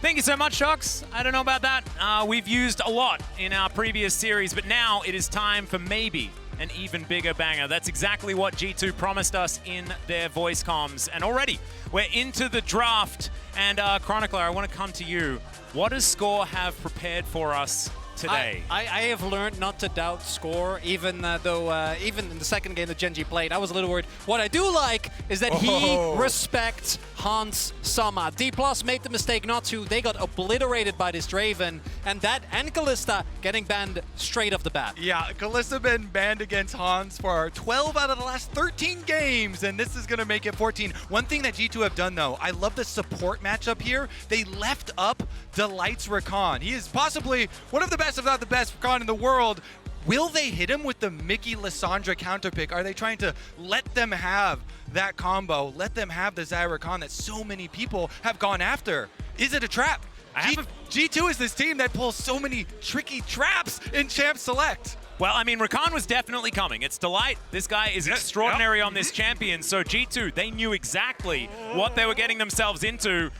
Thank you so much, Shox. I don't know about that. We've used a lot in our previous series, but now it is time for maybe an even bigger banger. That's exactly what G2 promised us in their voice comms. And already, we're into the draft. And Chronicler, I want to come to you. What does Score have prepared for us today? I have learned not to doubt Score, even though even in the second game that GENG played, I was a little worried. What I do like is that he respects Hans Sama. D+ made the mistake not to. They got obliterated by this Draven, and Kalista getting banned straight off the bat. Yeah, Kalista been banned against Hans for 12 out of the last 13 games, and this is going to make it 14. One thing that G2 have done, though, I love the support matchup here. They left up Delight's Rakan. He is possibly one of the best, if not the best, Rakan in the world. Will they hit him with the Mickey Lissandra counter pick? Are they trying to let them have that combo, let them have the Xayah Rakan that so many people have gone after? Is it a trap? G2 is this team that pulls so many tricky traps in Champ Select. Well, I mean, Rakan was definitely coming. It's Delight. This guy is extraordinary on this champion. So G2, they knew exactly what they were getting themselves into.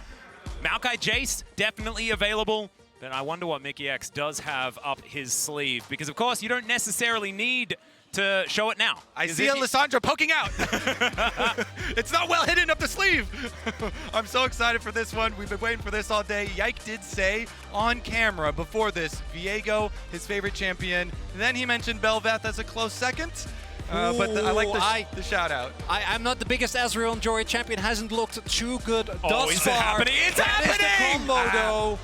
Maokai Jace, definitely available. But I wonder what Mickey X does have up his sleeve. Because, of course, you don't necessarily need to show it now. I see a Lissandra poking out. It's not well hidden up the sleeve. I'm so excited for this one. We've been waiting for this all day. Yike did say on camera before this, Viego, his favorite champion. And then he mentioned Bel'Veth as a close second. But I like the shout out. I'm not the biggest Ezreal and Jory champion. Hasn't looked too good thus far. Is it happening? It's happening! The combo, though.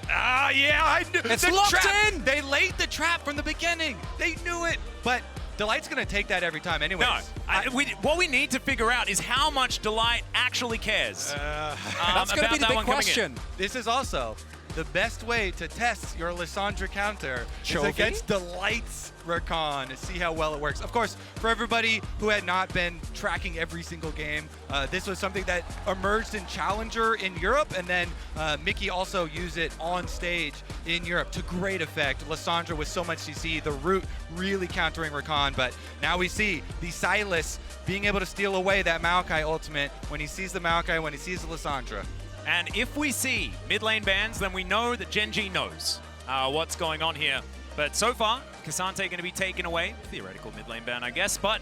Yeah, I knew. It's locked in! They laid the trap from the beginning. They knew it. But Delight's going to take that every time anyways. No, what we need to figure out is how much Delight actually cares. That's going to be the big question. This is also the best way to test your Lissandra counter is against Delight's Rakan to see how well it works. Of course, for everybody who had not been tracking every single game, this was something that emerged in Challenger in Europe, and then Mickey also used it on stage in Europe to great effect. Lissandra with so much CC, the root really countering Rakan, but now we see the Sylas being able to steal away that Maokai ultimate when he sees the Maokai, when he sees the Lissandra. And if we see mid lane bans, then we know that GENG knows what's going on here. But so far, K'Sante going to be taken away. Theoretical mid lane ban, I guess, but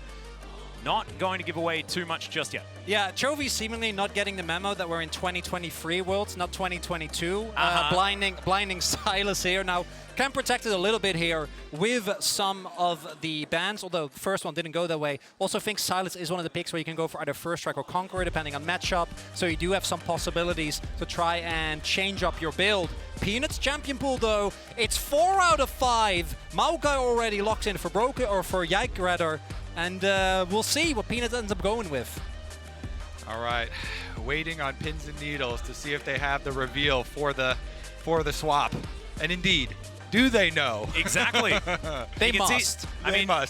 not going to give away too much just yet. Yeah, Chovy seemingly not getting the memo that we're in 2023 Worlds, not 2022. Blinding Sylas here. Now, can protect it a little bit here with some of the bans, although the first one didn't go that way. Also think Sylas is one of the picks where you can go for either First Strike or Conqueror, depending on matchup. So you do have some possibilities to try and change up your build. Peanuts champion pool, though, it's 4 out of 5. Maokai already locked in for Broken, or for Yike rather. And we'll see what Peanuts ends up going with. All right, waiting on pins and needles to see if they have the reveal for the swap. And indeed, do they know? Exactly. They must.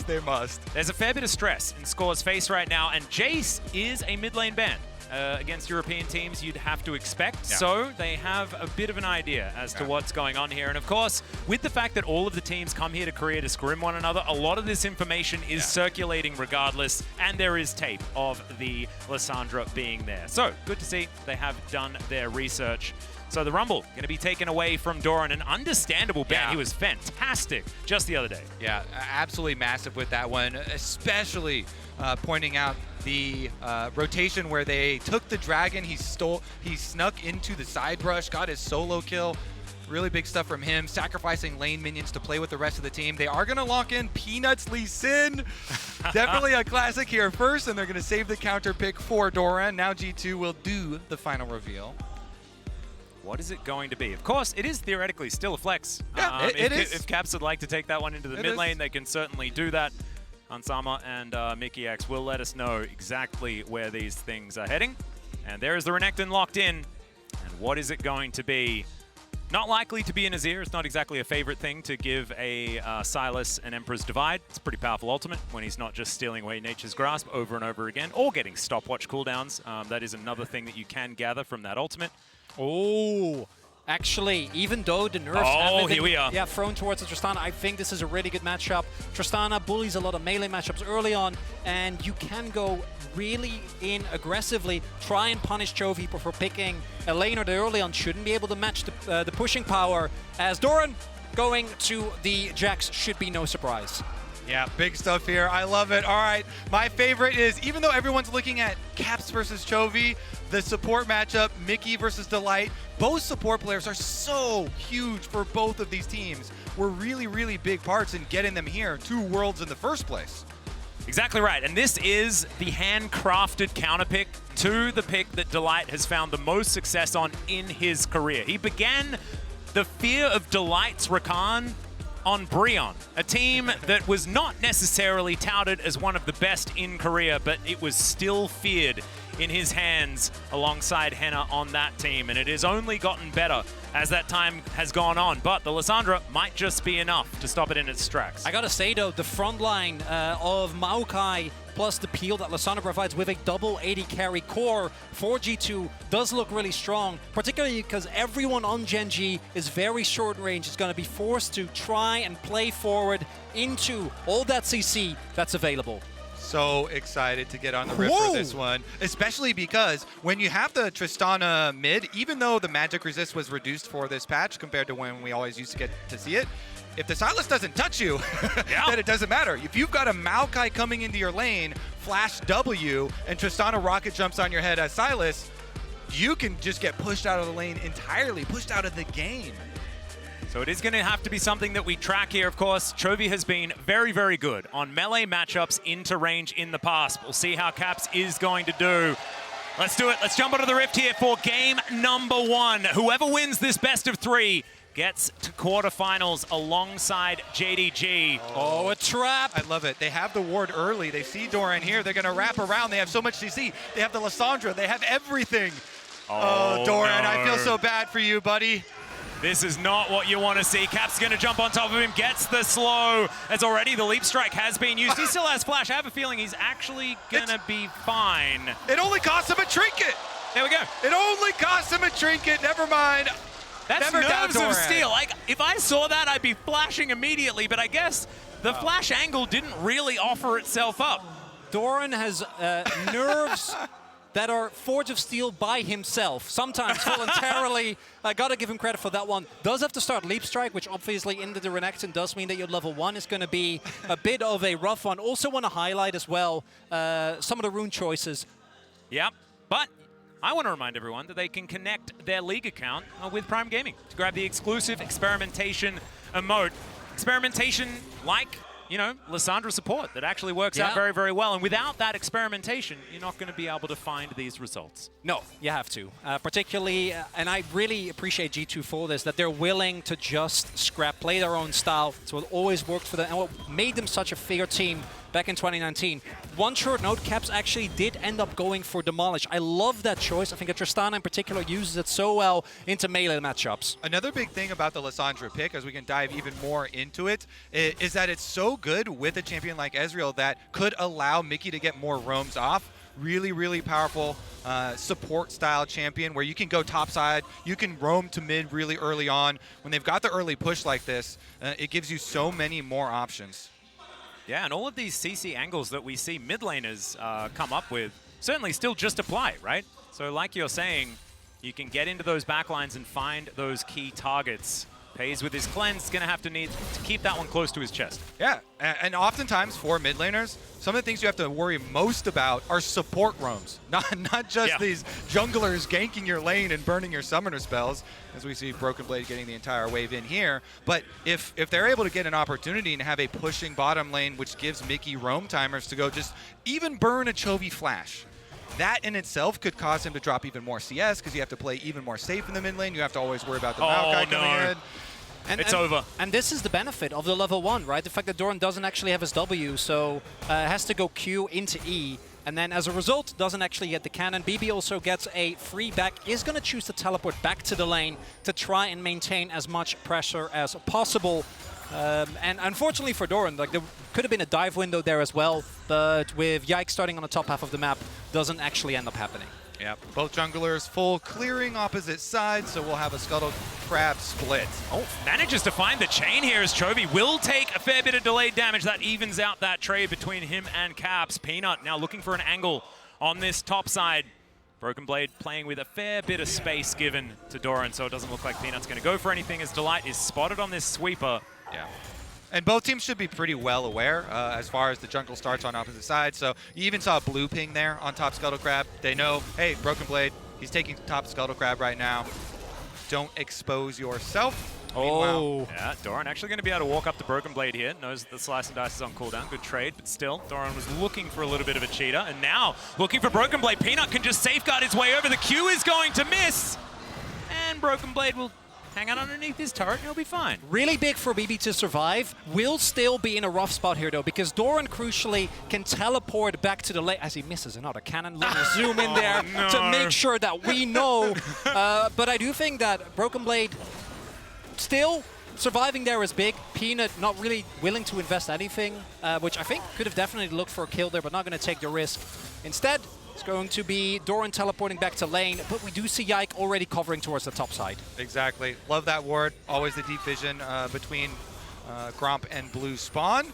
They must. There's a fair bit of stress in Score's face right now, and Jace is a mid lane ban. Against European teams, you'd have to expect. Yeah. So they have a bit of an idea as to what's going on here. And of course, with the fact that all of the teams come here to create a scrim one another, a lot of this information is circulating regardless, and there is tape of the Lissandra being there. So good to see they have done their research. So the Rumble going to be taken away from Doran, an understandable ban. He was fantastic just the other day. Yeah, absolutely massive with that one, especially pointing out the rotation where they took the dragon, he snuck into the side brush, got his solo kill. Really big stuff from him, sacrificing lane minions to play with the rest of the team. They are going to lock in Peanuts Lee Sin. Definitely a classic here first, and they're going to save the counter pick for Doran. Now G2 will do the final reveal. What is it going to be? Of course, it is theoretically still a flex. Yeah, it is. If Caps would like to take that one into the mid lane, they can certainly do that. Ansama and Mickey X will let us know exactly where these things are heading. And there is the Renekton locked in. And what is it going to be? Not likely to be an Azir. It's not exactly a favorite thing to give a Sylas an Emperor's Divide. It's a pretty powerful ultimate when he's not just stealing away Nature's Grasp over and over again, or getting stopwatch cooldowns. That is another thing that you can gather from that ultimate. Oh, actually, even though the nerfs have here we are. thrown towards the Tristana, I think this is a really good matchup. Tristana bullies a lot of melee matchups early on, and you can go really in aggressively, try and punish Chovy for picking a laner there early on. Shouldn't be able to match the pushing power, as Doran going to the Jax should be no surprise. Yeah, big stuff here. I love it. All right, my favorite is, even though everyone's looking at Caps versus Chovy, the support matchup, Mickey versus Delight, both support players are so huge for both of these teams. Were really, really big parts in getting them here to Worlds in the first place. Exactly right, and this is the handcrafted counter pick to the pick that Delight has found the most success on in his career. He began the fear of Delight's Rakan on Brion, a team that was not necessarily touted as one of the best in Korea, but it was still feared in his hands alongside Henna on that team, and it has only gotten better as that time has gone on, but the Lissandra might just be enough to stop it in its tracks. I gotta say though, the front line of Maokai plus the peel that Lissandra provides with a double 80 carry core for G2 does look really strong, particularly because everyone on GENG is very short range. Is going to be forced to try and play forward into all that CC that's available. So excited to get on the riff for this one, especially because when you have the Tristana mid, even though the magic resist was reduced for this patch compared to when we always used to get to see it, if the Sylas doesn't touch you, then it doesn't matter. If you've got a Maokai coming into your lane, flash W, and Tristana rocket jumps on your head as Sylas, you can just get pushed out of the lane entirely, pushed out of the game. So it is going to have to be something that we track here, of course. Chovy has been very, very good on melee matchups into range in the past. We'll see how Caps is going to do. Let's do it. Let's jump onto the rift here for game number 1. Whoever wins this best of 3 gets to quarterfinals alongside JDG. Oh, a trap. I love it. They have the ward early. They see Doran here. They're going to wrap around. They have so much CC. They have the Lissandra. They have everything. Oh, Doran, no. I feel so bad for you, buddy. This is not what you want to see. Cap's going to jump on top of him, gets the slow, as already the leap strike has been used. He still has flash. I have a feeling he's actually going to be fine. It only cost him a trinket. There we go. It only cost him a trinket. Never mind. That's nerves of steel. Like, if I saw that, I'd be flashing immediately, but I guess the flash angle didn't really offer itself up. Doran has nerves that are Forge of Steel by himself, sometimes voluntarily. I gotta give him credit for that one. Does have to start Leap Strike, which obviously into the Renekton does mean that your level 1 is gonna be a bit of a rough one. Also want to highlight as well some of the rune choices. Yep, but I want to remind everyone that they can connect their League account with Prime Gaming to grab the exclusive Experimentation emote. Experimentation like, you know, Lissandra support that actually works out very, very well. And without that experimentation, you're not going to be able to find these results. No, you have to. Particularly, and I really appreciate G2 for this, that they're willing to just scrap, play their own style. So it always worked for them. And what made them such a fair team back in 2019. One short note, Caps actually did end up going for Demolish. I love that choice. I think that Tristana in particular uses it so well into melee matchups. Another big thing about the Lissandra pick, as we can dive even more into it, is that it's so good with a champion like Ezreal that could allow Mickey to get more roams off. Really, really powerful support style champion where you can go topside, you can roam to mid really early on. When they've got the early push like this, it gives you so many more options. Yeah, and all of these CC angles that we see mid laners come up with certainly still just apply, right? So like you're saying, you can get into those backlines and find those key targets. Pays with his cleanse, gonna have to need to keep that one close to his chest. Yeah, and oftentimes for mid laners, some of the things you have to worry most about are support roams, not just these junglers ganking your lane and burning your summoner spells, as we see Broken Blade getting the entire wave in here. But if they're able to get an opportunity and have a pushing bottom lane, which gives Mickey roam timers to go just even burn a Chovy flash, that in itself could cause him to drop even more CS because you have to play even more safe in the mid lane. You have to always worry about the Maokai coming in. It's over. And this is the benefit of the level 1, right? The fact that Doran doesn't actually have his W, so has to go Q into E, and then as a result, doesn't actually get the cannon. BB also gets a free back, is going to choose to teleport back to the lane to try and maintain as much pressure as possible. And unfortunately for Doran, like there could have been a dive window there as well, but with Yike starting on the top half of the map, doesn't actually end up happening. Yeah, both junglers full clearing opposite sides, so we'll have a Scuttle Crab split. Oh, manages to find the chain here as Chovy will take a fair bit of delayed damage. That evens out that trade between him and Caps. Peanut now looking for an angle on this top side. Broken Blade playing with a fair bit of space given to Doran, so it doesn't look like Peanut's going to go for anything as Delight is spotted on this sweeper. Yeah. And both teams should be pretty well aware as far as the jungle starts on opposite sides. So you even saw a blue ping there on top Scuttle Crab. They know, hey, Broken Blade, he's taking top Scuttle Crab right now. Don't expose yourself. Oh. Yeah, Doran actually going to be able to walk up to Broken Blade here. Knows that the Slice and Dice is on cooldown. Good trade, but still, Doran was looking for a little bit of a cheater. And now, looking for Broken Blade. Peanut can just safeguard his way over. The Q is going to miss. And Broken Blade will hang out underneath his turret and he'll be fine. Really big for BB to survive. Will still be in a rough spot here, though, because Doran, crucially, can teleport back to the lane as he misses another cannon. Little zoom in there to make sure that we know. But I do think that Broken Blade still surviving there is big. Peanut not really willing to invest anything, which I think could have definitely looked for a kill there, but not going to take the risk. Instead, it's going to be Doran teleporting back to lane, but we do see Yike already covering towards the top side. Exactly. Love that ward. Always the deep vision between Gromp and Blue Spawn.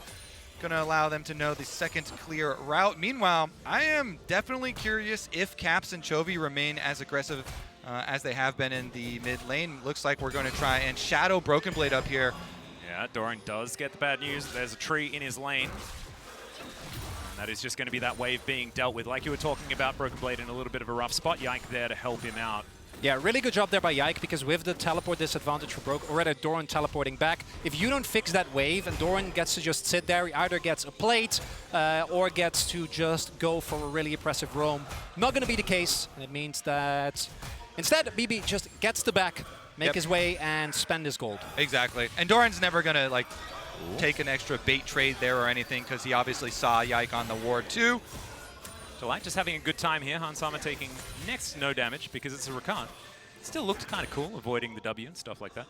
Going to allow them to know the second clear route. Meanwhile, I am definitely curious if Caps and Chovy remain as aggressive as they have been in the mid lane. Looks like we're going to try and shadow Broken Blade up here. Yeah, Doran does get the bad news. There's a tree in his lane. And that is just going to be that wave being dealt with. Like you were talking about, Broken Blade in a little bit of a rough spot. Yike there to help him out. Yeah, really good job there by Yike, because with the teleport disadvantage for Broken, already Doran teleporting back, if you don't fix that wave and Doran gets to just sit there, he either gets a plate or gets to just go for a really impressive roam. Not going to be the case. And it means that instead, BB just gets the back, make his way, and spend his gold. Exactly. And Doran's never going to take an extra bait trade there or anything, because he obviously saw Yike on the ward too. Delight just having a good time here. Hansama taking next no damage because it's a Rakan. Still looked kind of cool, avoiding the W and stuff like that.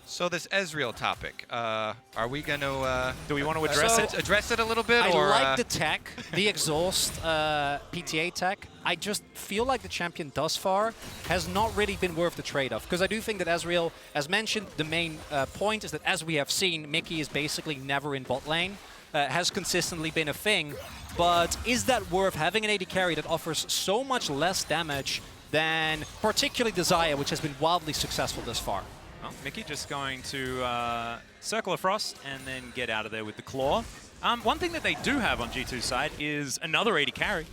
So this Ezreal topic, are we going to... do we want to address it a little bit? I or, like the tech, the exhaust PTA tech. I just feel like the champion thus far has not really been worth the trade-off, because I do think that Ezreal, as mentioned, the main point is that, as we have seen, Mickey is basically never in bot lane. Has consistently been a thing, but is that worth having an AD carry that offers so much less damage than particularly the Xayah, which has been wildly successful thus far? Well, Mickey just going to Circle of Frost and then get out of there with the Claw. One thing that they do have on G2's side is another AD carry.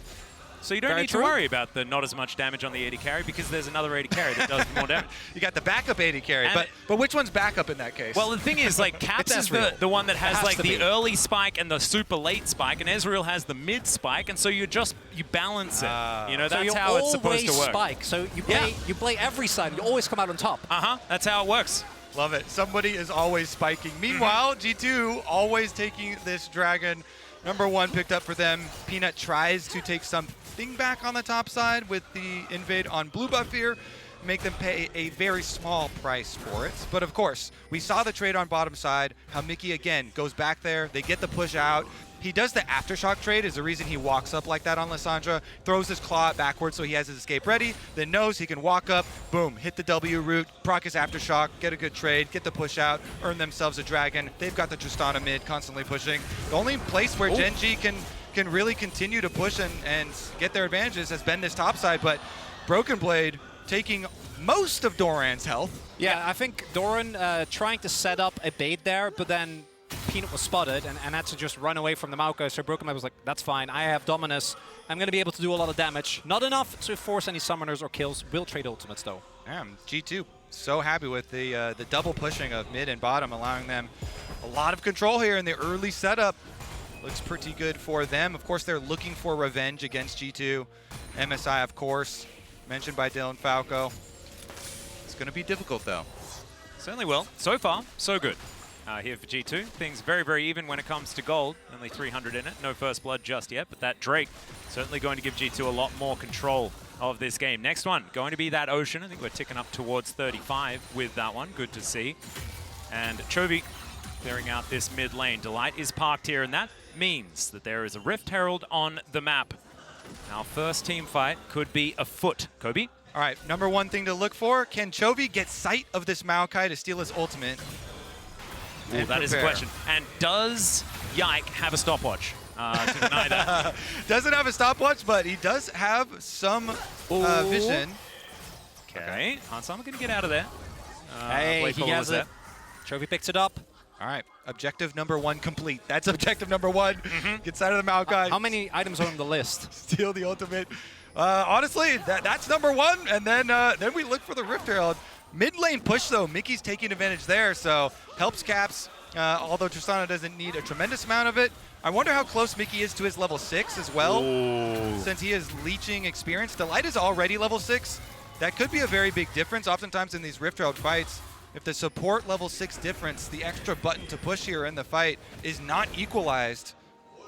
So you don't need to worry about the not as much damage on the AD carry, because there's another AD carry that does more damage. You got the backup AD carry, but which one's backup in that case? Well, the thing is, like, Caps is the one that has like the early spike and the super late spike, and Ezreal has the mid spike, and so you balance it. You know, that's how it's supposed to work. Spike. So you play every side, you always come out on top. That's how it works. Love it. Somebody is always spiking. Meanwhile, G2 always taking this dragon. Number one picked up for them. Peanut tries to take something back on the top side with the invade on blue buff here. Make them pay a very small price for it. But of course, we saw the trade on bottom side, how Mickey again goes back there. They get the push out. He does the aftershock trade is the reason he walks up like that on Lissandra, throws his claw backwards so he has his escape ready, then knows he can walk up, boom, hit the W route, proc his aftershock, get a good trade, get the push out, earn themselves a dragon. They've got the Tristana mid constantly pushing. The only place where GENG can really continue to push and get their advantages has been this top side, but Broken Blade taking most of Doran's health. Yeah, I think Doran trying to set up a bait there, but then Peanut was spotted and had to just run away from the Maokai, so Broken Blade was like, that's fine, I have Dominus, I'm going to be able to do a lot of damage. Not enough to force any summoners or kills, will trade ultimates though. Yeah, G2 so happy with the double pushing of mid and bottom, allowing them a lot of control here in the early setup. Looks pretty good for them. Of course, they're looking for revenge against G2. MSI, of course, mentioned by Dylan Falco. It's going to be difficult though. Certainly will. So far, so good. Here for G2. Things very, very even when it comes to gold. Only 300 in it. No first blood just yet, but that Drake certainly going to give G2 a lot more control of this game. Next one, going to be that Ocean. I think we're ticking up towards 35 with that one. Good to see. And Chovy clearing out this mid lane. Delight is parked here, and that means that there is a Rift Herald on the map. Our first team fight could be afoot. Kobe? All right, number one thing to look for, can Chovy get sight of this Maokai to steal his ultimate? Ooh, that is the question. And does Yike have a stopwatch? to deny that. Doesn't have a stopwatch, but he does have some vision. Okay, Hansama going to get out of there. Hey, he has it. Chovy picks it up. All right, objective number 1 complete. That's objective number 1. Get side of the Maokai. How many items are on the list? Steal the ultimate. Honestly, that's number 1, and then we look for the Rift Herald. Mid lane push though, Mickey's taking advantage there, so helps Caps. Although Tristana doesn't need a tremendous amount of it. I wonder how close Mickey is to his level 6 as well, since he is leeching experience. Delight is already level 6. That could be a very big difference. Oftentimes in these Rift Herald fights, if the support level 6 difference, the extra button to push here in the fight, is not equalized.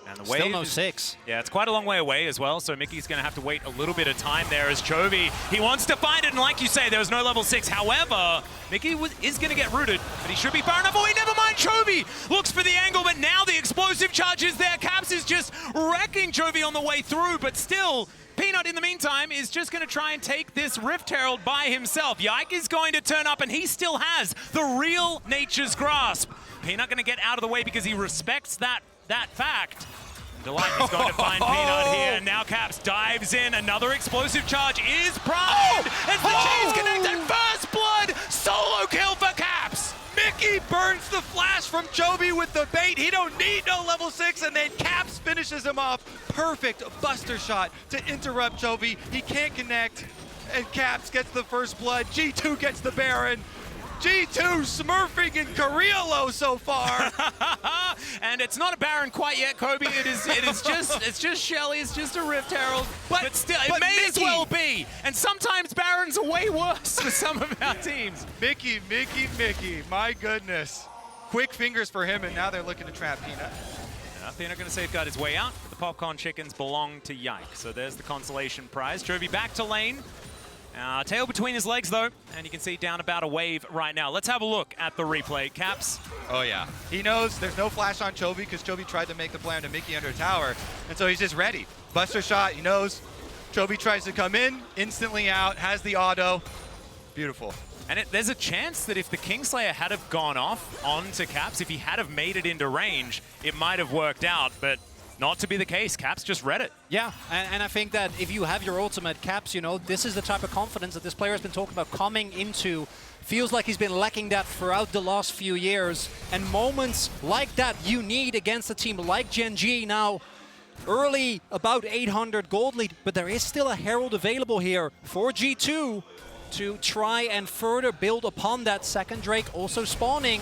And the Still no 6. Yeah, it's quite a long way away as well, so Mickey's going to have to wait a little bit of time there as Chovy. He wants to find it, and like you say, there was no level 6. However, Mickey is going to get rooted, but he should be far enough away. Never mind, Chovy looks for the angle, but now the explosive charge is there. Caps is just wrecking Chovy on the way through, but still, Peanut, in the meantime, is just going to try and take this Rift Herald by himself. Yike is going to turn up, and he still has the real Nature's Grasp. Peanut going to get out of the way because he respects that fact. Delight is going to find Peanut here, and now Caps dives in. Another explosive charge is primed as the chains connect, and first blood solo kill for Caps. Mickey burns the flash from Chovy with the bait. He don't need no level 6, and then Caps finishes him off. Perfect buster shot to interrupt Chovy. He can't connect, and Caps gets the first blood. G2 gets the Baron. G2 smurfing in Korea low so far. And it's not a Baron quite yet, Kobe. It's just Shelly. It's just a Rift Herald. But still, it may as well be. And sometimes Barons are way worse for some of our teams. Mickey. My goodness. Quick fingers for him, and now they're looking to trap Peanut. Peanut going to safeguard his way out. The popcorn chickens belong to Yike. So there's the consolation prize. Chovy back to lane. Tail between his legs, though, and you can see down about a wave right now. Let's have a look at the replay. Caps. Oh, yeah. He knows there's no flash on Chovy because Chovy tried to make the play onto Mickey under a tower, and so he's just ready. Buster shot, he knows. Chovy tries to come in, instantly out, has the auto. Beautiful. And there's a chance that if the Kingslayer had have gone off onto Caps, if he had have made it into range, it might have worked out, but not to be the case. Caps just read it. Yeah, and I think that if you have your ultimate, Caps, you know, this is the type of confidence that this player has been talking about coming into. Feels like he's been lacking that throughout the last few years. And moments like that you need against a team like GENG. Now, early, about 800 gold lead, but there is still a Herald available here for G2 to try and further build upon that. Second Drake also spawning.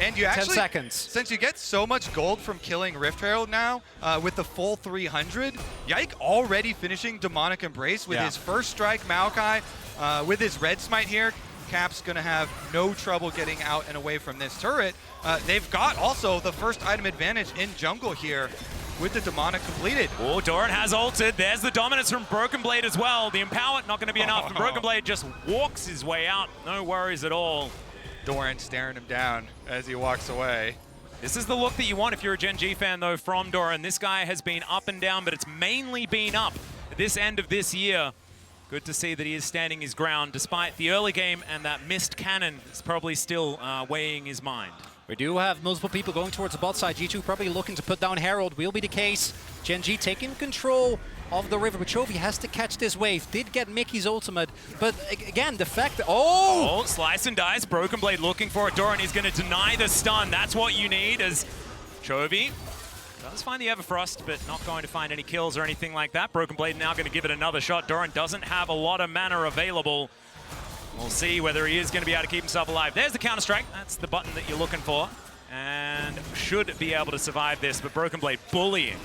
And you actually, 10 seconds. Since you get so much gold from killing Rift Herald now, with the full 300, Yike already finishing Demonic Embrace with his first strike, Maokai, with his red smite here. Cap's gonna have no trouble getting out and away from this turret. They've got also the first item advantage in jungle here with the Demonic completed. Oh, Doran has ulted. There's the dominance from Broken Blade as well. The Empower not gonna be enough. And Broken Blade just walks his way out. No worries at all. Doran staring him down as he walks away. This is the look that you want if you're a GENG fan, though, from Doran. This guy has been up and down, but it's mainly been up at this end of this year. Good to see that he is standing his ground, despite the early game and that missed cannon is probably still weighing his mind. We do have multiple people going towards the bot side. G2 probably looking to put down Herald. Will be the case. GENG taking control of the river, but Chovy has to catch this wave. Did get Mickey's ultimate, but again, the fact that... Oh, slice and dice. Broken Blade looking for it. Doran, he's going to deny the stun. That's what you need as Chovy does find the Everfrost, but not going to find any kills or anything like that. Broken Blade now going to give it another shot. Doran doesn't have a lot of mana available. We'll see whether he is going to be able to keep himself alive. There's the Counter-Strike. That's the button that you're looking for. And should be able to survive this, but Broken Blade bullying.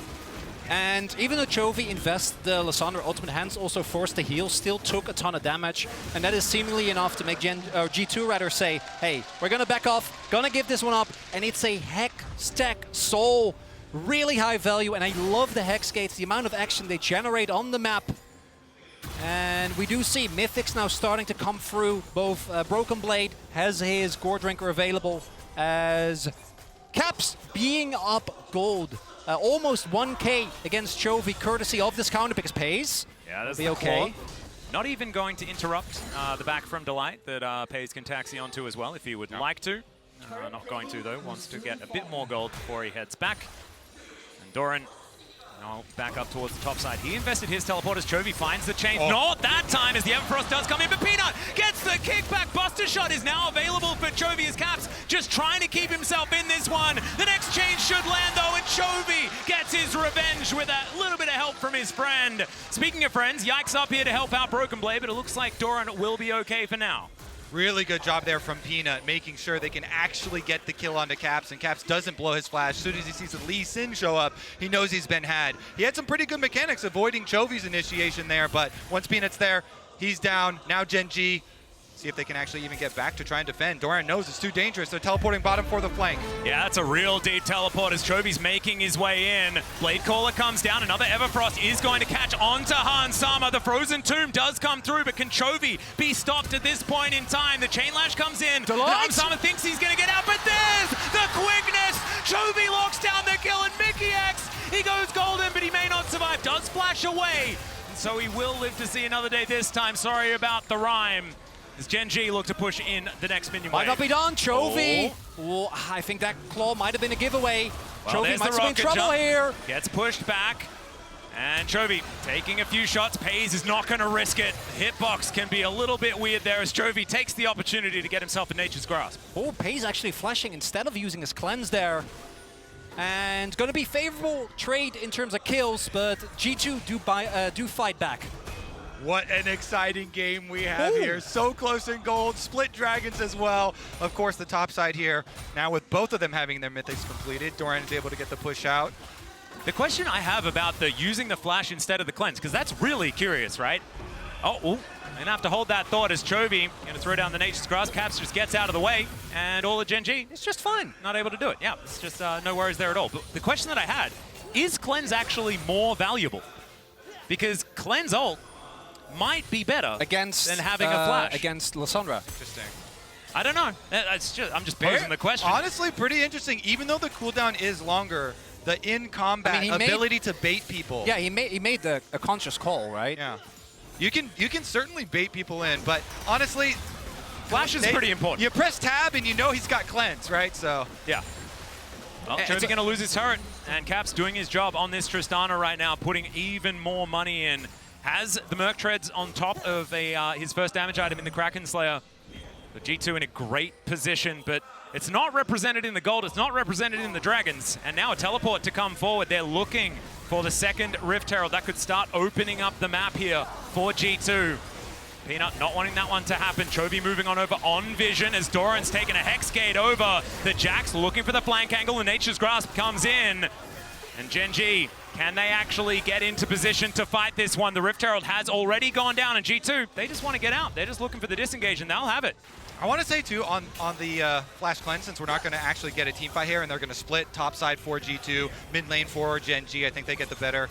And even though Chovy invests the Lysandra ultimate, hands also forced to heal, still took a ton of damage. And that is seemingly enough to make G2 rather say, hey, we're going to back off, going to give this one up. And it's a Hex Stack Soul. Really high value, and I love the Hex Gates, the amount of action they generate on the map. And we do see Mythics now starting to come through. Both Broken Blade has his Gore Drinker available, as Caps being up gold. Almost 1k against Chovy, courtesy of this counter pick. Pays. Yeah, that's be okay. Not even going to interrupt the back from Delight that Pays can taxi onto as well if he would like to. Not going to, though. Wants to get a bit more gold before he heads back. And Doran Now back up towards the top side. He invested his teleport as Chovy finds the chain. Not that time as the Everfrost does come in, but Peanut gets the kickback. Buster Shot is now available for Chovy as Caps just trying to keep himself in this one. The next chain should land though, and Chovy gets his revenge with a little bit of help from his friend. Speaking of friends, Yike's up here to help out Broken Blade, but it looks like Doran will be okay for now. Really good job there from Peanut, making sure they can actually get the kill onto Caps, and Caps doesn't blow his flash. As soon as he sees the Lee Sin show up, he knows he's been had. He had some pretty good mechanics avoiding Chovy's initiation there, but once Peanut's there, he's down. Now GENG. See if they can actually even get back to try and defend. Doran knows it's too dangerous. They're teleporting bottom for the flank. Yeah, that's a real deep teleport as Chovy's making his way in. Blade Caller comes down. Another Everfrost is going to catch onto Hans Sama. The Frozen Tomb does come through, but can Chovy be stopped at this point in time? The Chain Lash comes in. Hans Sama thinks he's going to get out, but there's the quickness. Chovy locks down the kill, and Mickey X, he goes golden, but he may not survive. Does flash away, and so he will live to see another day this time. Sorry about the rhyme. As GENG look to push in the next minion wave. Might not be done, Chovy. Oh, I think that claw might have been a giveaway. Well, Chovy might be in trouble here. Gets pushed back. And Chovy taking a few shots. Pays is not going to risk it. The hitbox can be a little bit weird there as Chovy takes the opportunity to get himself in Nature's Grasp. Oh, Pays actually flashing instead of using his cleanse there. And going to be favorable trade in terms of kills, but G2 do fight back. What an exciting game we have here. So close in gold, split dragons as well. Of course, the top side here, now with both of them having their mythics completed, Doran is able to get the push out. The question I have about the using the flash instead of the cleanse, because that's really curious, right? Gonna have to hold that thought as Chovy gonna throw down the Nature's Grasp. Caps just gets out of the way, and all of GENG, it's just fine. Not able to do it. Yeah, it's just no worries there at all. But the question that I had, is cleanse actually more valuable? Because cleanse ult might be better than having a flash. Against Lissandra. Interesting. I don't know. I'm just posing the question. Honestly, pretty interesting. Even though the cooldown is longer, the in-combat ability to bait people. Yeah, he made a conscious call, right? Yeah. You can certainly bait people in, but honestly, flash is pretty important. You press tab and you know he's got cleanse, right? So yeah. Well, Chovy going to lose his turret, and Caps doing his job on this Tristana right now, putting even more money in. Has the Merc Treads on top of his first damage item in the Kraken Slayer. The G2 in a great position, but it's not represented in the gold, it's not represented in the dragons. And now a teleport to come forward. They're looking for the second Rift Herald. That could start opening up the map here for G2. Peanut not wanting that one to happen. Chovy moving on over on Vision as Doran's taking a Hex Gate over. The Jax looking for the flank angle. The Nature's Grasp comes in. And GENG, can they actually get into position to fight this one? The Rift Herald has already gone down, and G2, they just want to get out. They're just looking for the disengage, and they'll have it. I want to say, too, on the Flash Cleanse, since we're not going to actually get a team fight here, and they're going to split top side for G2, mid lane for GENG. I think they get the better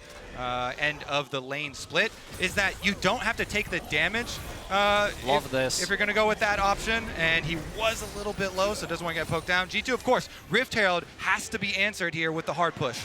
end of the lane split, is that you don't have to take the damage if you're going to go with that option, and he was a little bit low, so doesn't want to get poked down. G2, of course, Rift Herald has to be answered here with the hard push.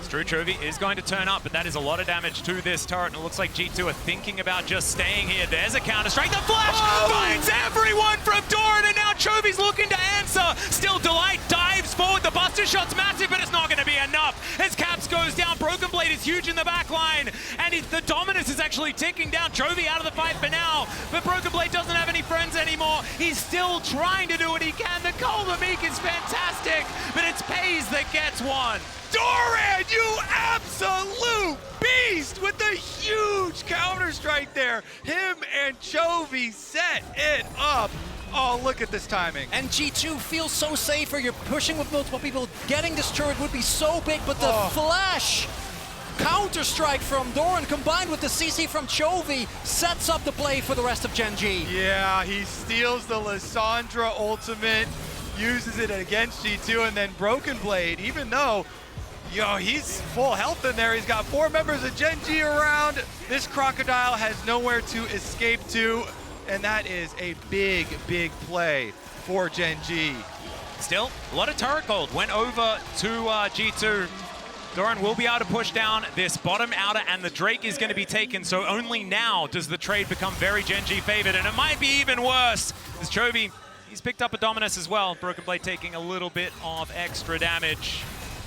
It's true, Chovy is going to turn up, but that is a lot of damage to this turret, and it looks like G2 are thinking about just staying here. There's a counter-strike. The flash finds everyone from Doran, and now Chovy's looking to answer. Still, Delight dives forward. The Buster Shot's massive, but it's not going to be enough. As Caps goes down, Broken Blade is huge in the back line, and the Dominus is actually ticking down. Chovy out of the fight for now, but Broken Blade doesn't have any friends anymore. He's still trying to do what he can. The Golden Meek is fantastic, but it's Pays that gets one. Doran, you absolute beast with the huge counter-strike there. Him and Chovy set it up. Oh, look at this timing. And G2 feels so safer. You're pushing with multiple people. Getting this turret would be so big, but the flash counter-strike from Doran combined with the CC from Chovy sets up the play for the rest of GENG. Yeah, he steals the Lissandra ultimate, uses it against G2, and then Broken Blade, even though he's full health in there. He's got 4 members of GENG around. This Crocodile has nowhere to escape to, and that is a big, big play for GENG. Still, a lot of turret gold went over to G2. Doran will be able to push down this bottom outer, and the Drake is going to be taken, so only now does the trade become very GENG favored, and it might be even worse, as Chovy, he's picked up a Dominus as well. Broken Blade taking a little bit of extra damage.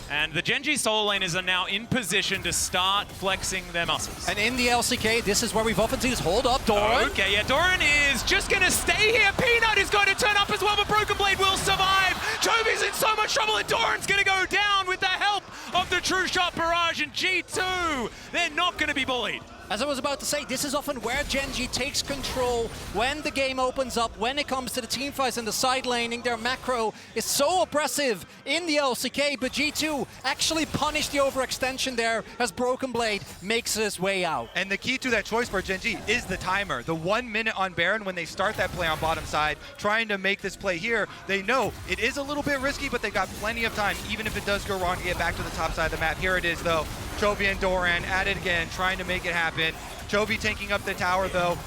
And the GENG solo laners are now in position to start flexing their muscles. And in the LCK, this is where we've often seen this. Hold up, Doran. Okay, yeah, Doran is just going to stay here. Peanut is going to turn up as well, but Broken Blade will survive. Chovy's in so much trouble, and Doran's going to go down with the help of the True Shot Barrage, and G2, they're not going to be bullied. As I was about to say, this is often where GENG takes control when the game opens up, when it comes to the team fights and the side laning. Their macro is so oppressive in the LCK, but G2 actually punished the overextension there as Broken Blade makes his way out. And the key to that choice for GENG is the timer. The 1 minute on Baron when they start that play on bottom side, trying to make this play here. They know it is a little bit risky, but they got plenty of time, even if it does go wrong, to get back to the top side of the map. Here it is, though. Chovy and Doran at it again, trying to make it happen. Chovy taking up the tower, though.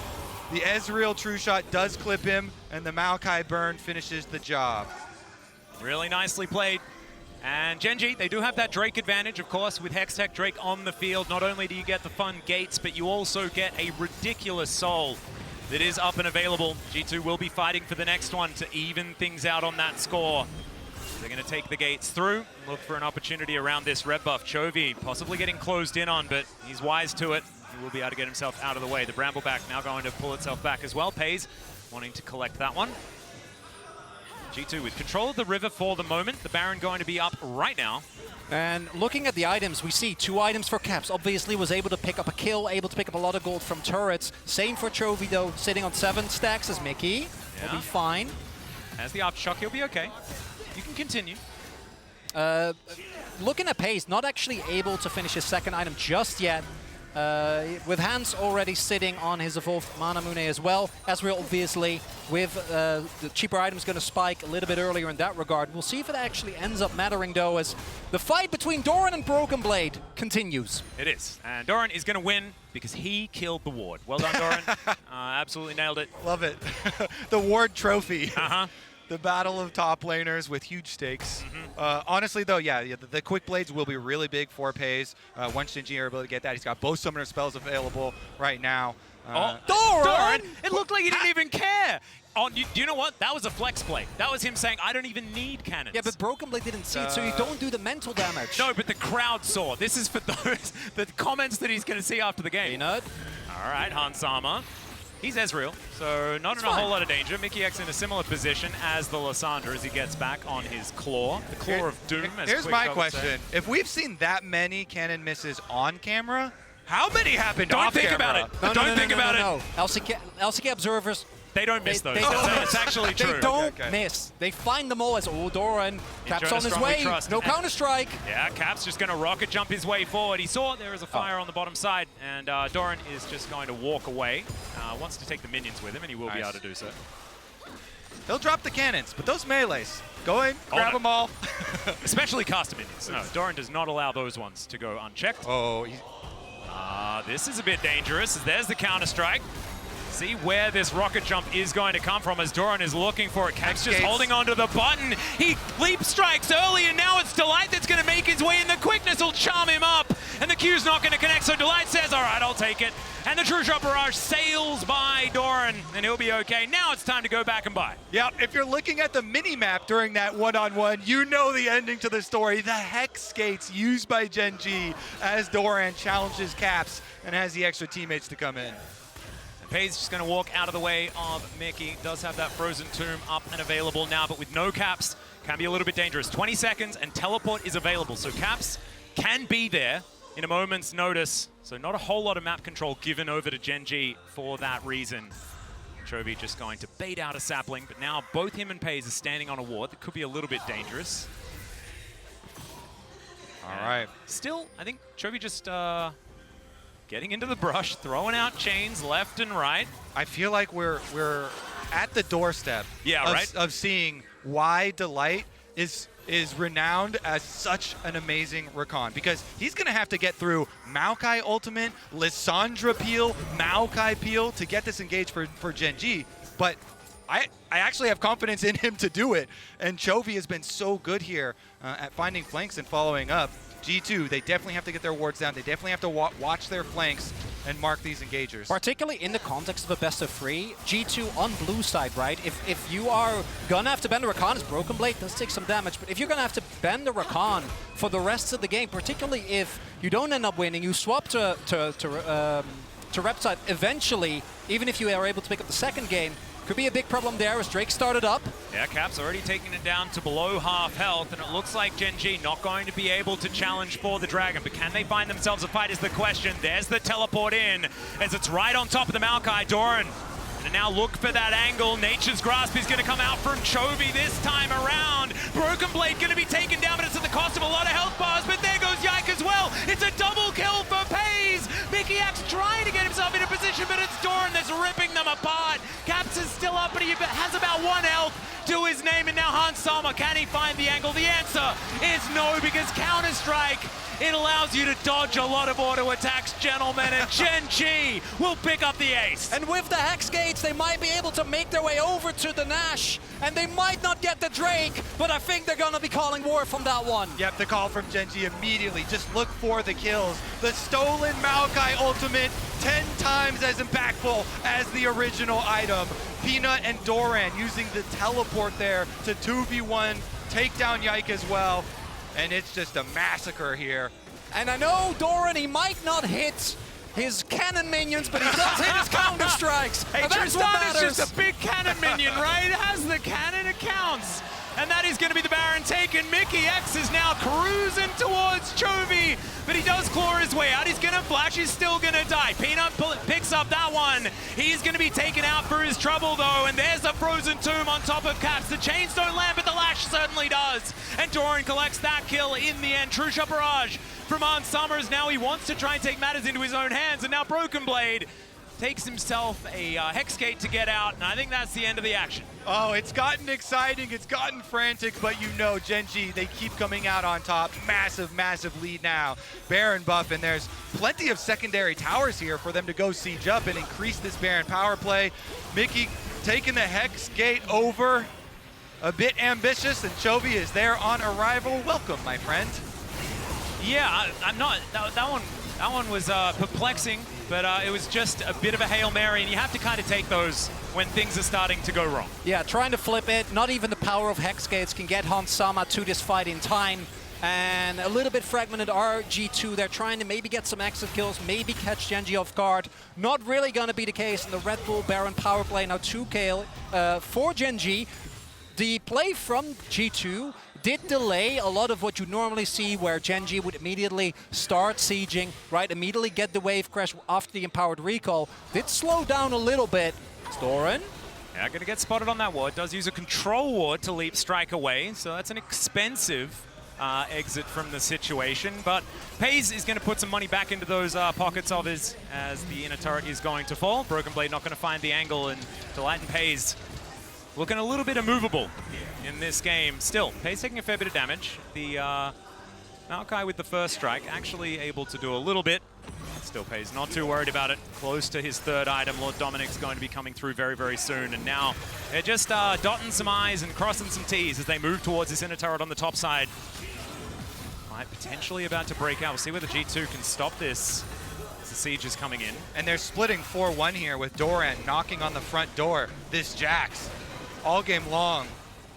The Ezreal True Shot does clip him, and the Maokai burn finishes the job. Really nicely played. And GENG, they do have that Drake advantage, of course, with Hextech Drake on the field. Not only do you get the fun gates, but you also get a ridiculous soul that is up and available. G2 will be fighting for the next one to even things out on that score. They're going to take the gates through and look for an opportunity around this red buff. Chovy possibly getting closed in on, but he's wise to it. He will be able to get himself out of the way. The Brambleback now going to pull itself back as well. Pays wanting to collect that one. G2 with control of the river for the moment. The Baron going to be up right now. And looking at the items, we see 2 items for Caps. Obviously was able to pick up a kill, able to pick up a lot of gold from turrets. Same for Chovy, though, sitting on 7 stacks as Mickey. Yeah. Will be fine. As the aftershock, he'll be okay. You can continue. Looking at Pace, not actually able to finish his second item just yet. With Hans already sitting on his evolved Manamune as well. Ezreal obviously with the cheaper items going to spike a little bit earlier in that regard. We'll see if it actually ends up mattering, though, as the fight between Doran and Broken Blade continues. It is. And Doran is going to win because he killed the ward. Well done, Doran. Absolutely nailed it. Love it. The ward trophy. Uh-huh. The battle of top laners with huge stakes. Honestly, though, yeah, the quick blades will be really big for Pays. Once GENG are able to get that, he's got both summoner spells available right now. Doran! It looked like he didn't even care. Do you know what? That was a flex play. That was him saying, I don't even need cannons. Yeah, but Broken Blade didn't see it, so you don't do the mental damage. No, but the crowd saw. This is for those the comments that he's going to see after the game. Peanut. All right, Hansama. He's Ezreal, so not in a whole lot of danger. Mickey X in a similar position as the Lysandra as he gets back on his claw. The claw of doom, as Here's Quick my would question. say. If we've seen that many cannon misses on camera, how many happened Don't off think camera? about it. Don't think about it. LCK observers, They don't miss those. They It's actually true. They don't Okay. miss. They find them all as, Doran, Caps Jonas on his strongly way. trust. No And- counter-strike. Yeah, Cap's just going to rocket jump his way forward. He saw there is a fire on the bottom side, and Doran is just going to walk away. Wants to take the minions with him, and he will be able to do so. He'll drop the cannons, but those melees, go in, grab no. them all. Especially caster minions. No, Doran does not allow those ones to go unchecked. Oh, This is a bit dangerous. There's the counter-strike. See where this rocket jump is going to come from as Doran is looking for it. Caps just holding onto the button. He leap strikes early, and now it's Delight that's going to make his way in. The quickness will charm him up, and the Q's not going to connect, so Delight says, all right, I'll take it. And the True Shot Barrage sails by Doran, and he'll be okay. Now it's time to go back and buy. yeah, if you're looking at the mini-map during that one-on-one, you know the ending to the story. The Hex Skates used by GENG as Doran challenges Caps and has the extra teammates to come in. Pays just going to walk out of the way of Mickey. Does have that Frozen Tomb up and available now, but with no Caps, can be a little bit dangerous. 20 seconds and teleport is available, so Caps can be there in a moment's notice. So not a whole lot of map control given over to GENG for that reason. Chovy just going to bait out a sapling, but now both him and Pays are standing on a ward that could be a little bit dangerous. All right. Still, I think Chovy just getting into the brush, throwing out chains left and right. I feel like we're at the doorstep of seeing why Delight is renowned as such an amazing Rakan, because he's going to have to get through Maokai Ultimate, Lysandra Peel, Maokai Peel to get this engaged for GENG, but I actually have confidence in him to do it, and Chovy has been so good here at finding flanks and following up. G2, they definitely have to get their wards down. They definitely have to watch their flanks. and mark these engagers. Particularly in the context of a best of 3, G2 on blue side, right? If you are gonna have to bend the Rakan, his Broken Blade does take some damage, but if you're gonna have to bend the Rakan for the rest of the game, particularly if you don't end up winning, you swap to Repside eventually, even if you are able to pick up the second game, could be a big problem there as Drake started up. Yeah, Cap's already taking it down to below half health, and it looks like GENG not going to be able to challenge for the Dragon, but can they find themselves a fight is the question. There's the teleport in, as it's right on top of the Maokai. Doran, and now look for that angle. Nature's Grasp is going to come out from Chovy this time around. Broken Blade going to be taken down, but it's at the cost of a lot of health bars, but there goes Yike as well. It's a double kill for Pays. Mickey X trying to get himself into position, but it's Doran that's ripping them apart. Caps is still up, but he has about 1 health to his name, and now Hans Sama, can he find the angle? The answer is no, because Counter-Strike, it allows you to dodge a lot of auto attacks, gentlemen, and GENG will pick up the ace. And with the Hex Gates, they might be able to make their way over to the Nash, and they might not get the Drake, but I think they're gonna be calling war from that one. Yep, the call from GENG immediately. Just look for the kills. The stolen Maokai ultimate, 10 times as impactful as the original item. Peanut and Doran using the teleport there to 2v1, take down Yike as well. And it's just a massacre here. And I know Doran, he might not hit his cannon minions, but he does hit his counter strikes. Hey, that's what Tristan matters. is just a big cannon minion, right? It has the cannon, it counts. And that is going to be the Baron taken. Mickey X is now cruising towards Chovy, but he does claw his way out. He's going to flash, he's still going to die. Peanut picks up that one. He's going to be taken out for his trouble, though, and there's a Frozen Tomb on top of Caps. The chains don't land, but the lash certainly does. And Doran collects that kill in the end. True Shot Barrage from Arn Summers. Now he wants to try and take matters into his own hands, and now Broken Blade takes himself a Hex Gate to get out, and I think that's the end of the action. Oh, it's gotten exciting, it's gotten frantic, but you know GENG, they keep coming out on top. Massive, massive lead now. Baron buff, and there's plenty of secondary towers here for them to go siege up and increase this Baron power play. Mickey taking the Hex Gate over. A bit ambitious, and Chovy is there on arrival. Welcome, my friend. Yeah, I'm not, that one was perplexing, but it was just a bit of a Hail Mary, and you have to kind of take those when things are starting to go wrong. Yeah, trying to flip it. Not even the power of Hex Gates can get Hans Sama to this fight in time. And a little bit fragmented RG2. They're trying to maybe get some exit kills, maybe catch GENG off guard. Not really going to be the case in the Red Bull Baron power play. Now 2K for GENG. The play from G2 did delay a lot of what you normally see, where GENG would immediately start sieging, right? Immediately get the wave crash after the empowered recall. Did slow down a little bit. Doran. Yeah, gonna get spotted on that ward. Does use a control ward to leap Strike away, so that's an expensive exit from the situation. But Pays is gonna put some money back into those pockets of his, as the inner turret is going to fall. Broken Blade not gonna find the angle, and Delight and Pays looking a little bit immovable in this game. Still, Pays taking a fair bit of damage. The Maokai with the first strike, actually able to do a little bit. Still, Pays not too worried about it. Close to his third item. Lord Dominic's going to be coming through very, very soon. And now they're just dotting some I's and crossing some T's as they move towards this inner turret on the top side. Might potentially about to break out. We'll see whether G2 can stop this. The siege is coming in. And they're splitting 4-1 here with Doran knocking on the front door. This Jax, all game long.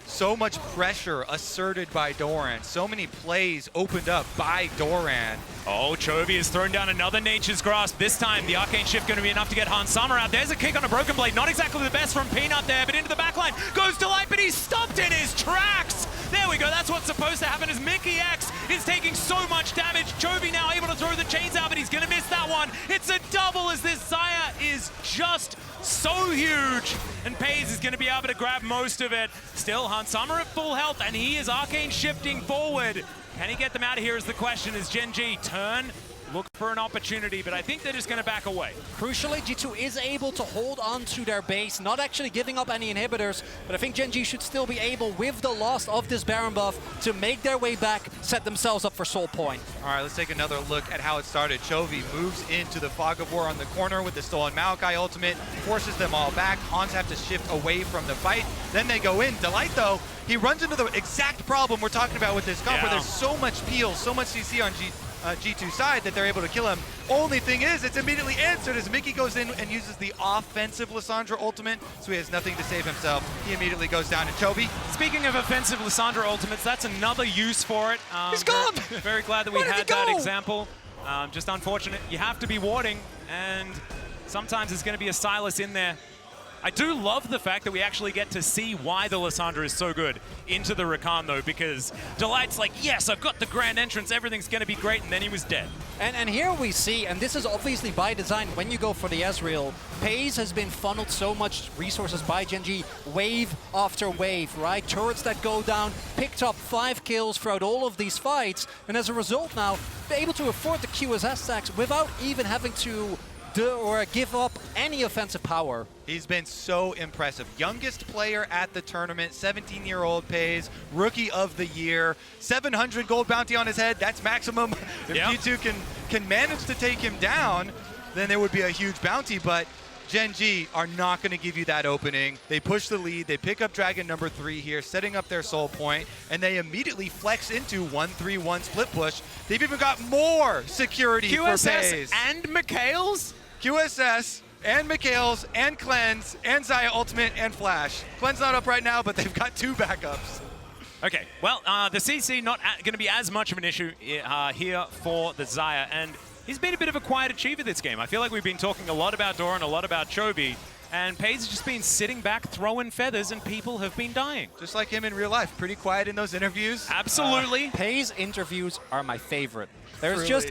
So much pressure asserted by Doran. So many plays opened up by Doran. Oh, Chovy has thrown down another Nature's Grasp. This time, the Arcane Shift going to be enough to get Hans Sama out. There's a kick on a Broken Blade. Not exactly the best from Peanut there, but into the backline. Goes to Light, but he's stopped in his tracks. There we go. That's what's supposed to happen, as Mickey X is taking so much damage. Chovy now able to throw the chains out, but he's going to miss that one. It's a double, as this Zaya is just so huge. And Pays is going to be able to grab most of it. Still, Hans Sama at full health, and he is Arcane Shifting forward. Can he get them out of here is the question, as GENG turn, look for an opportunity, but I think they're just going to back away. Crucially, G2 is able to hold on to their base, not actually giving up any inhibitors, but I think GENG should still be able, with the loss of this Baron buff, to make their way back, set themselves up for Soul Point. All right, let's take another look at how it started. Chovy moves into the Fog of War on the corner with the stolen Maokai ultimate, forces them all back. Hans have to shift away from the fight. Then they go in. Delight, though, he runs into the exact problem we're talking about with this comp, where there's so much peel, so much CC on G2 side that they're able to kill him. Only thing is, it's immediately answered as Mickey goes in and uses the offensive Lissandra ultimate, so he has nothing to save himself. He immediately goes down to Chobi. Speaking of offensive Lissandra ultimates, that's another use for it. He's gone! Very glad that we had that example. Just unfortunate. You have to be warding, and sometimes there's going to be a Sylas in there. I do love the fact that we actually get to see why the Lissandra is so good into the Rakan, though, because Delight's like, yes, I've got the grand entrance, everything's going to be great, and then he was dead. And here we see, and this is obviously by design, when you go for the Ezreal, Paze has been funneled so much resources by GENG, wave after wave, right? Turrets that go down, picked up 5 kills throughout all of these fights, and as a result now, they're able to afford the QSS stacks without even having to give up any offensive power. He's been so impressive. Youngest player at the tournament, 17-year-old Paze, rookie of the year, 700 gold bounty on his head. That's maximum. If G2 can manage to take him down, then there would be a huge bounty, but GENG are not going to give you that opening. They push the lead, they pick up Dragon number 3 here, setting up their soul point, and they immediately flex into 1-3-1 split push. They've even got more security for Paze. QSS and Mikhail's? QSS and Mikhail's and Cleanse and Xayah Ultimate and Flash. Cleanse not up right now, but they've got 2 backups. Okay, well, the CC not going to be as much of an issue here for the Xayah, and he's been a bit of a quiet achiever this game. I feel like we've been talking a lot about Dora and a lot about Chobi, and Paze has just been sitting back, throwing feathers, and people have been dying. Just like him in real life, pretty quiet in those interviews. Absolutely. Paze interviews are my favorite. There's just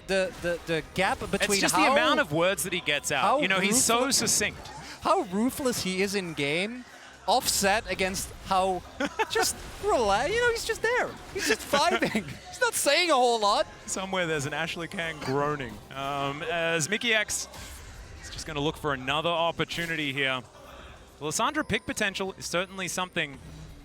the gap between it's just the amount of words that he gets out. You know, he's so succinct. How ruthless he is in game, offset against how just relax. You know, he's just there. He's just vibing. He's not saying a whole lot. Somewhere there's an Ashley Kang groaning. As Mickey X is just going to look for another opportunity here. The Lissandra pick potential is certainly something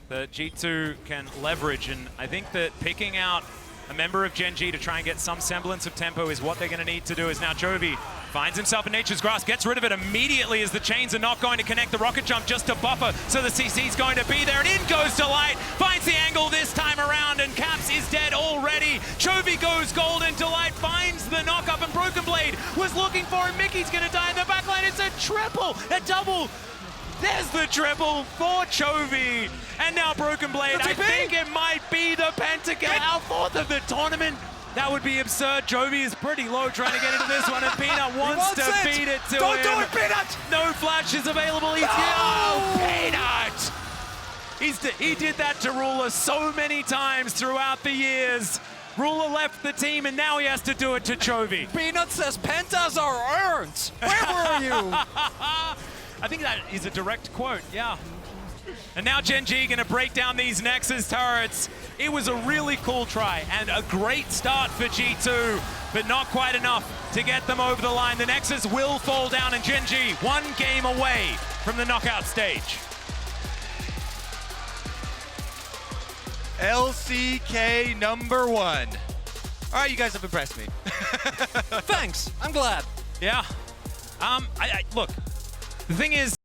that G2 can leverage, and I think that picking out a member of GENG to try and get some semblance of tempo is what they're going to need to do. As now Chobi finds himself in Nature's Grasp, gets rid of it immediately as the chains are not going to connect. The rocket jump just to buffer, so the CC's going to be there, and in goes Delight, finds the angle this time around, and Caps is dead already. Chobi goes gold, and Delight finds the knock-up, and Broken Blade was looking for him. Mickey's going to die in the backline. It's a triple, a double. There's the triple for Chobi. And now Broken Blade, I think it might be the Pentakill, our 4th of the tournament. That would be absurd. Chobi is pretty low trying to get into this one, and Peanut wants to beat it to him. Don't do it, Peanut! No flash is available. He's Peanut! He did that to Ruler so many times throughout the years. Ruler left the team, and now he has to do it to Chobi. Peanut says Pentas are earned. Where were you? I think that is a direct quote, yeah. And now GENG gonna break down these Nexus turrets. It was a really cool try and a great start for G2, but not quite enough to get them over the line. The Nexus will fall down, and GENG 1 game away from the knockout stage. LCK number 1. All right, you guys have impressed me. Thanks, I'm glad. Yeah. Look, the thing is,